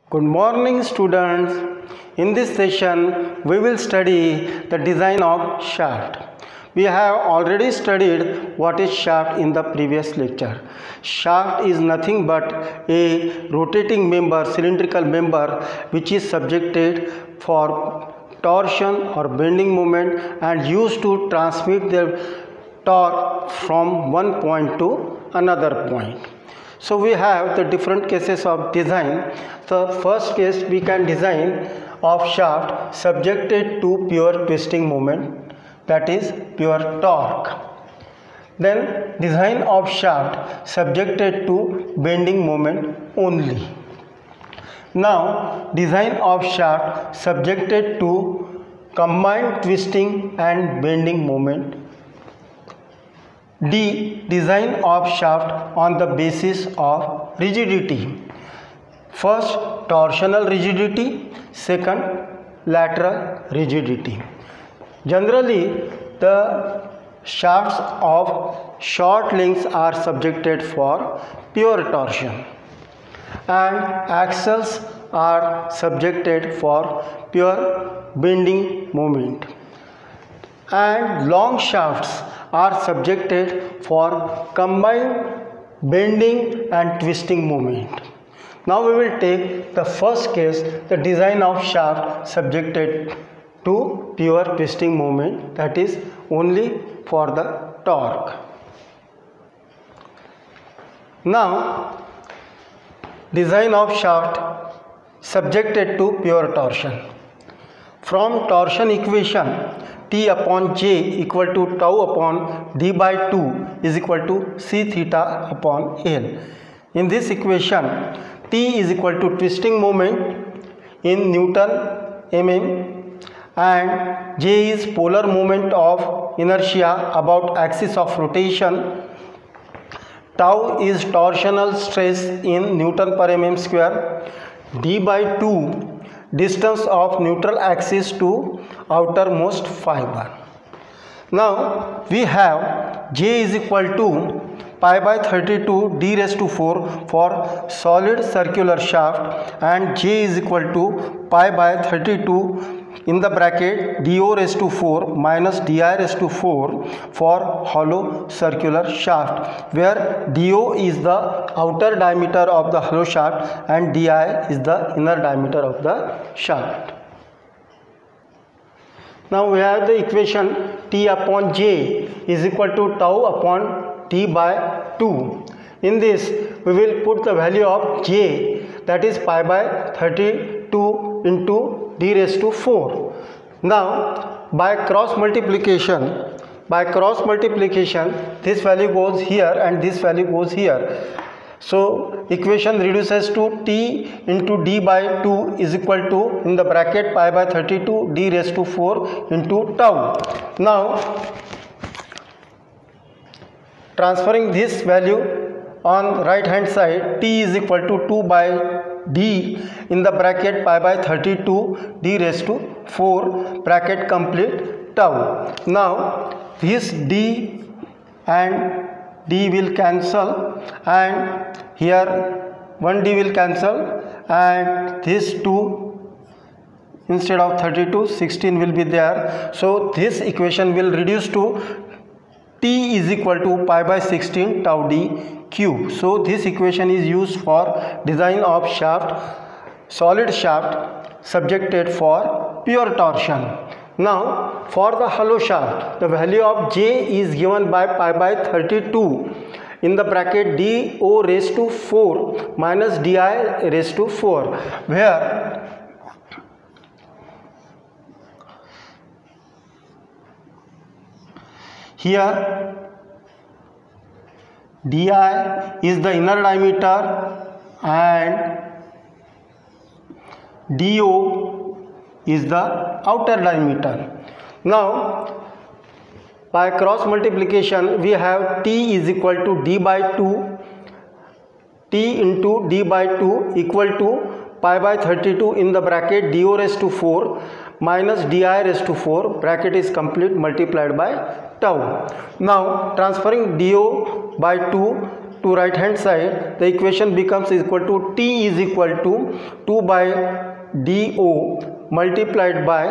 Good morning, students. In this session, we will study the design of shaft. We have already studied what is shaft in the previous lecture. Shaft is nothing but a rotating member, cylindrical member, which is subjected for torsion or bending moment and used to transmit the torque from one point to another point. So we have the different cases of design. The first case, we can design of shaft subjected to pure twisting moment, that is pure torque. Then design of shaft subjected to bending moment only. Now design of shaft subjected to combined twisting and bending moment. D. Design of shaft on the basis of rigidity. First, torsional rigidity. Second, lateral rigidity. Generally, the shafts of short lengths are subjected for pure torsion and axles are subjected for pure bending moment, and long shafts are subjected for combined bending and twisting moment. Now we will take the first case, the design of shaft subjected to pure twisting moment, that is only for the torque. Now design of shaft subjected to pure torsion. From torsion equation, T upon J equal to tau upon D by 2 is equal to C theta upon L. In this equation, T is equal to twisting moment in Newton mm and J is polar moment of inertia about axis of rotation. Tau is torsional stress in Newton per mm square. D by 2 distance of neutral axis to outermost fiber. Now we have J is equal to pi by 32 d raised to 4 for solid circular shaft and J is equal to pi by 32 in the bracket do raised to 4 minus di raised to 4 for hollow circular shaft, where do is the outer diameter of the hollow shaft and di is the inner diameter of the shaft. Now we have the equation T upon J is equal to tau upon D by 2. In this we will put the value of J, that is pi by 32 into d raised to 4. Now by cross multiplication this value goes here and this value goes here. So equation reduces to T into d by 2 is equal to in the bracket pi by 32 d raised to 4 into tau. Now transferring this value on right hand side, T is equal to 2 by d in the bracket pi by 32 d raised to 4 bracket complete tau. Now this d and d will cancel and here 1d will cancel and this 2 instead of 32 16 will be there. So this equation will reduce to T is equal to pi by 16 tau d cube. So this equation is used for design of shaft, solid shaft subjected for pure torsion. Now for the hollow shaft, the value of J is given by pi by 32 in the bracket do raised to 4 minus di raised to 4, where here di is the inner diameter and do is the outer diameter. Now by cross multiplication we have T is equal to d by 2, T into d by 2 equal to pi by 32 in the bracket do raised to 4 minus di raised to 4 bracket is complete multiplied by tau. Now transferring do by 2 to right hand side, the equation becomes equal to T is equal to 2 by dO multiplied by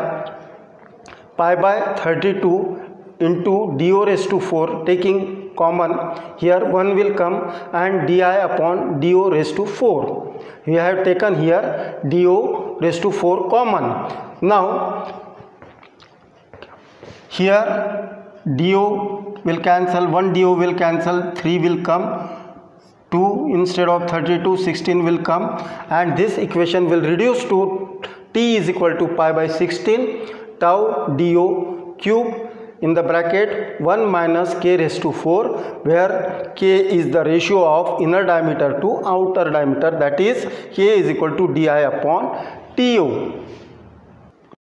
pi by 32 into dO raised to 4, taking common here 1 will come, and di upon dO raised to 4. We have taken here dO raised to 4 common. Now here dO will cancel, 1 dO will cancel, 3 will come, 2 instead of 32 16 will come, and this equation will reduce to T is equal to pi by 16 tau dO cube in the bracket 1 minus k raised to 4, where k is the ratio of inner diameter to outer diameter, that is k is equal to di upon TO.